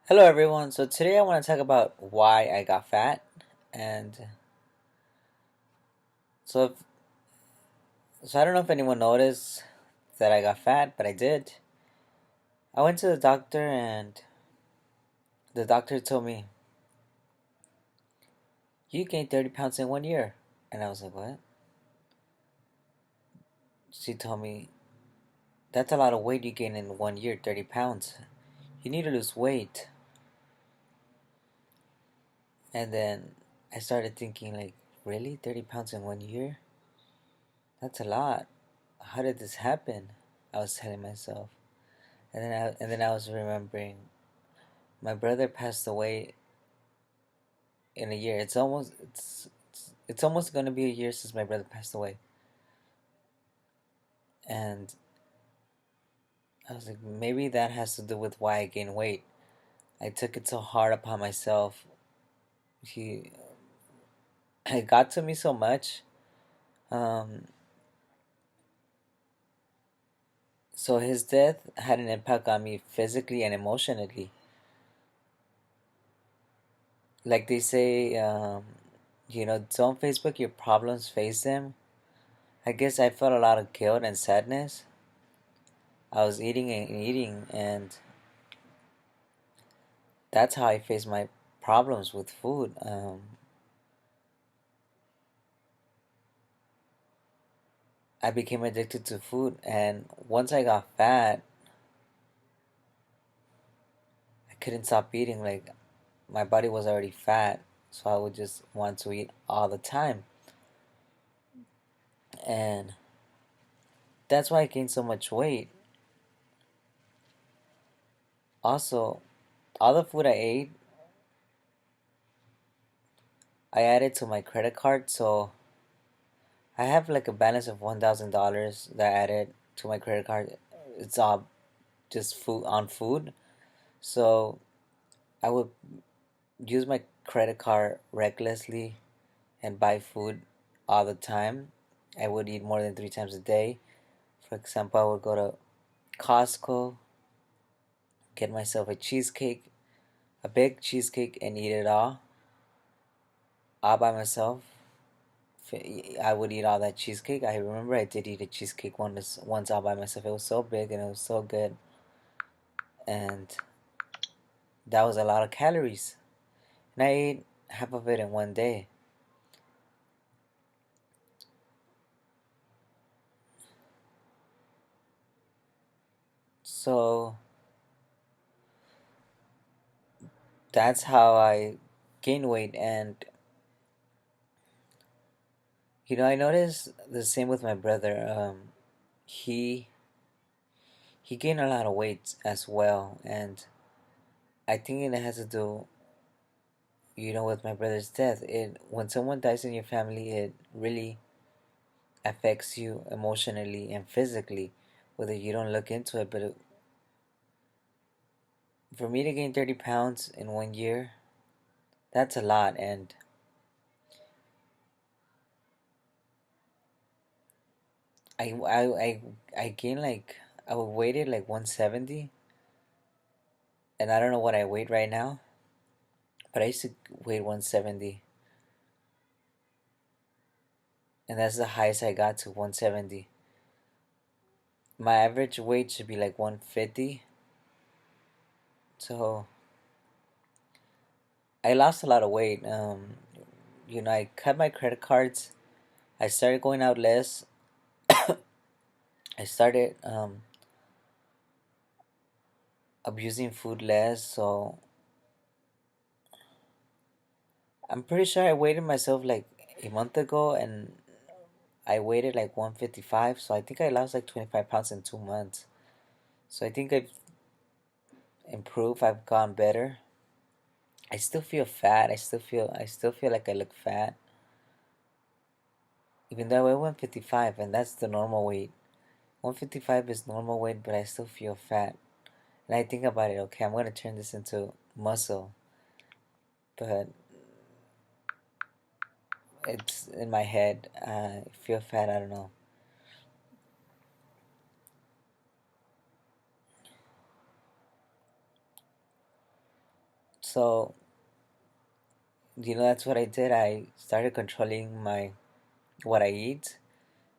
Hello everyone. So today I want to talk about why I got fat. And so I don't know if anyone noticed that I got fat, but I did. I went to the doctor and the doctor told me, "You gained 30 pounds in 1 year." And I was like, "What?" She told me, "That's a lot of weight you gain in 1 year, 30 pounds. You need to lose weight." And then I started thinking like, "Really? 30 pounds in 1 year? That's a lot. How did this happen?" I was telling myself. And then I was remembering my brother passed away in a year. It's almost gonna be a year since my brother passed away, and I was like, maybe that has to do with why I gained weight. I took it so hard upon myself. He it got to me so much. Um, so his death had an impact on me physically and emotionally. Like they say, don't Facebook your problems, face them. I guess I felt a lot of guilt and sadness. I was eating and eating, and that's how I face my problems with food. I became addicted to food, and once I got fat, I couldn't stop eating. Like my body was already fat, so I would just want to eat all the time, and that's why I gained so much weight. Also, all the food I ate, I added to my credit card, so I have like a balance of $1,000 that I added to my credit card. It's all just food on food, so I would use my credit card recklessly and buy food all the time. I would eat more than 3 times a day. For example, I would go to Costco, get myself a cheesecake, a big cheesecake, and eat it all by myself. I would eat all that cheesecake. I remember I did eat a cheesecake once all by myself. It was so big and it was so good, and that was a lot of calories. And I ate half of it in 1 day. So that's how I gained weight. And I noticed the same with my brother. He he gained a lot of weight as well, and I think it has to do, with my brother's death. It When someone dies in your family, it really affects you emotionally and physically, whether you don't look into it. But for me to gain 30 pounds in 1 year, that's a lot, and I gained like I weighted like 170, and I don't know what I weigh right now, but I used to weigh 170, and that's the highest I got to 170. My average weight should be like 150. So I lost a lot of weight. I cut my credit cards. I started going out less. I started abusing food less. So I'm pretty sure I weighed myself like a month ago, and I weighed like 155. So I think I lost like 25 pounds in 2 months. So I think I've improved. I've gone better. I still feel fat. I still feel like I look fat, even though I weigh 155, and that's the normal weight. 155 is normal weight, but I still feel fat. And I think about it, okay, I'm gonna turn this into muscle, but it's in my head. I feel fat. I don't know. So, that's what I did. I started controlling what I eat,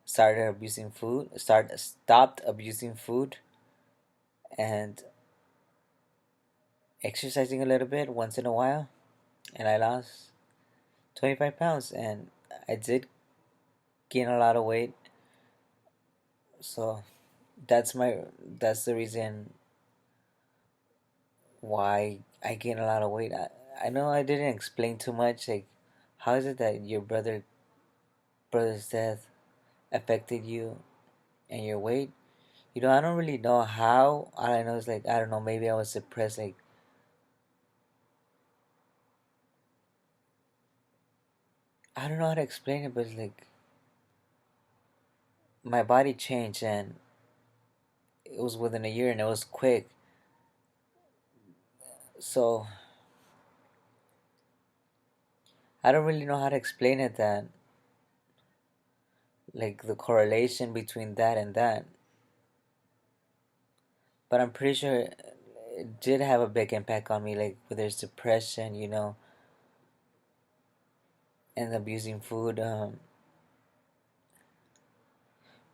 started abusing food, stopped abusing food, and exercising a little bit once in a while, and I lost 25 pounds, and I did gain a lot of weight. So that's the reason why I gained a lot of weight. I know I didn't explain too much. Like, how is it that your brother's death affected you and your weight? I don't really know how. All I know is, like, I don't know. Maybe I was depressed. Like, I don't know how to explain it, but it's like my body changed, and it was within a year, and it was quick. So I don't really know how to explain it. That, like, the correlation between that and that. But I'm pretty sure it did have a big impact on me, like, whether it's depression, and abusing food,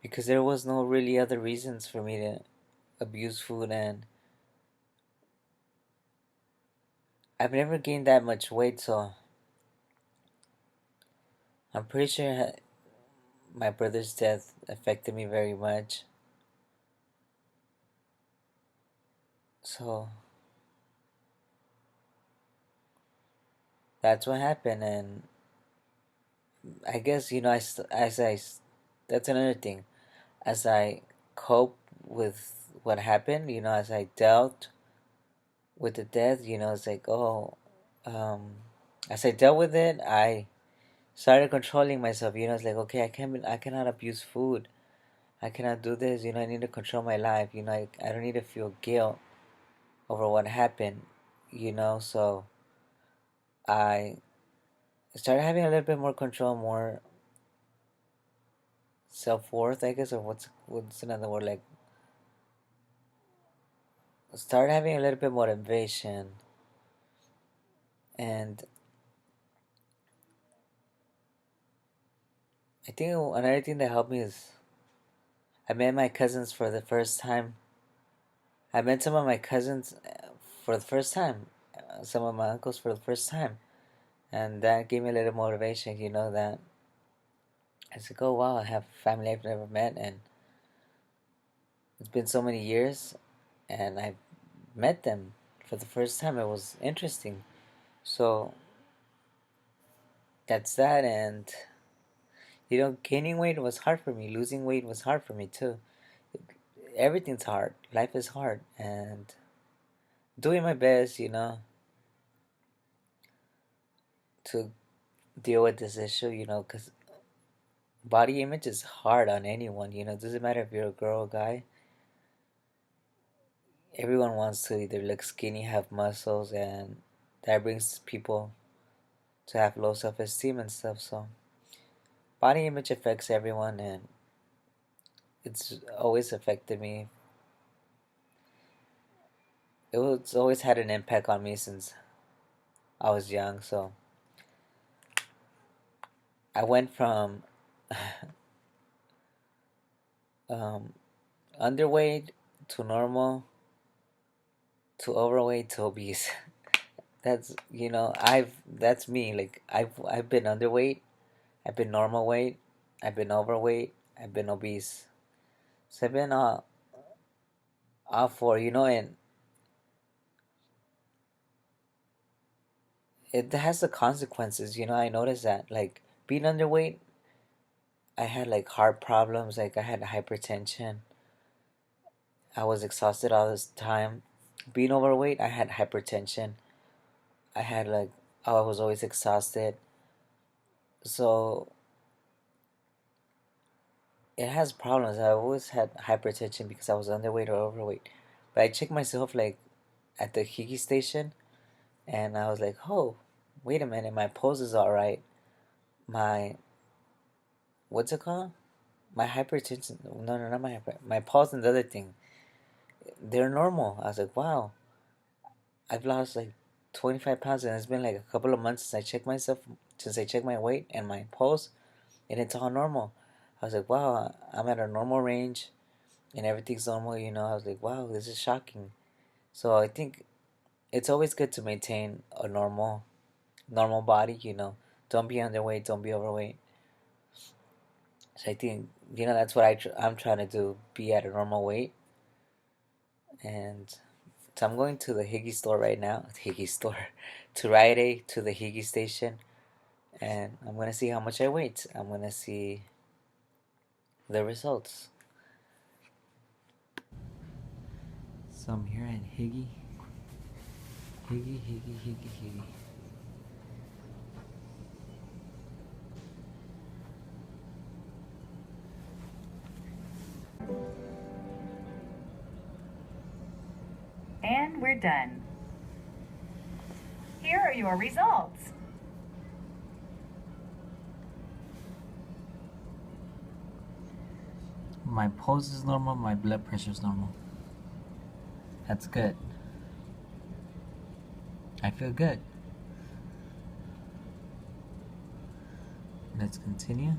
because there was no really other reasons for me to abuse food, and I've never gained that much weight, so I'm pretty sure my brother's death affected me very much. So that's what happened, and I guess, that's another thing. As I cope with what happened, as I dealt with the death, it's like, oh, um, as I dealt with it, I started controlling myself. It's like, okay, I cannot abuse food. I cannot do this. I need to control my life. I don't need to feel guilt over what happened. So I started having a little bit more control, more self worth, I guess, or what's another word, like, started having a little bit more motivation. And I think another thing that helped me is I met my cousins for the first time. I met some of my cousins for the first time, some of my uncles for the first time, and that gave me a little motivation. That I was like, oh wow, I have family I've never met, and it's been so many years, and I met them for the first time. It was interesting. So that's that, and gaining weight was hard for me. Losing weight was hard for me too. Everything's hard. Life is hard, and doing my best, to deal with this issue, because body image is hard on anyone, it doesn't matter if you're a girl or guy. Everyone wants to either look skinny, have muscles, and that brings people to have low self-esteem and stuff. So body image affects everyone, and it's always affected me. It's always had an impact on me since I was young. So I went from um, underweight to normal to overweight to obese. That's that's me. Like, I've been underweight, I've been normal weight, I've been overweight, I've been obese. So I've been all four, and it has the consequences. I noticed that, like, being underweight, I had, like, heart problems, like I had hypertension. I was exhausted all this time. Being overweight, I had hypertension. I had, like, I was always exhausted. So it has problems. I always had hypertension because I was underweight or overweight. But I checked myself, like, at the Hiki station, and I was like, oh, wait a minute, my pulse is all right. My, what's it called? My hypertension. No, no, not my pulse and the other thing. They're normal. I was like, wow, I've lost, like, 25 pounds, and it's been like a couple of months since I checked my weight and my pulse, and it's all normal. I was like, wow, I'm at a normal range, and everything's normal. I was like, wow, this is shocking. So I think it's always good to maintain a normal body. Don't be underweight, don't be overweight. So I think that's what I'm trying to do, be at a normal weight. And so I'm going to the Higgy store right now. Higgy store, to Rite Aid, to the Higgy station, and I'm gonna see how much I weigh. I'm gonna see the results. So I'm here at Higgy. Higgy. And we're done. Here are your results. My pulse is normal, my blood pressure is normal. That's good. I feel good. Let's continue.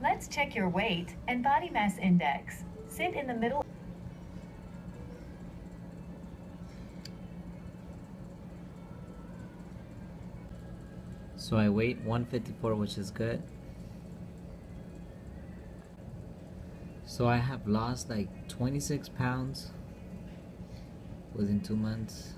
Let's check your weight and body mass index. Sit in the middle. So I weigh 154, which is good. So I have lost like 26 pounds within 2 months.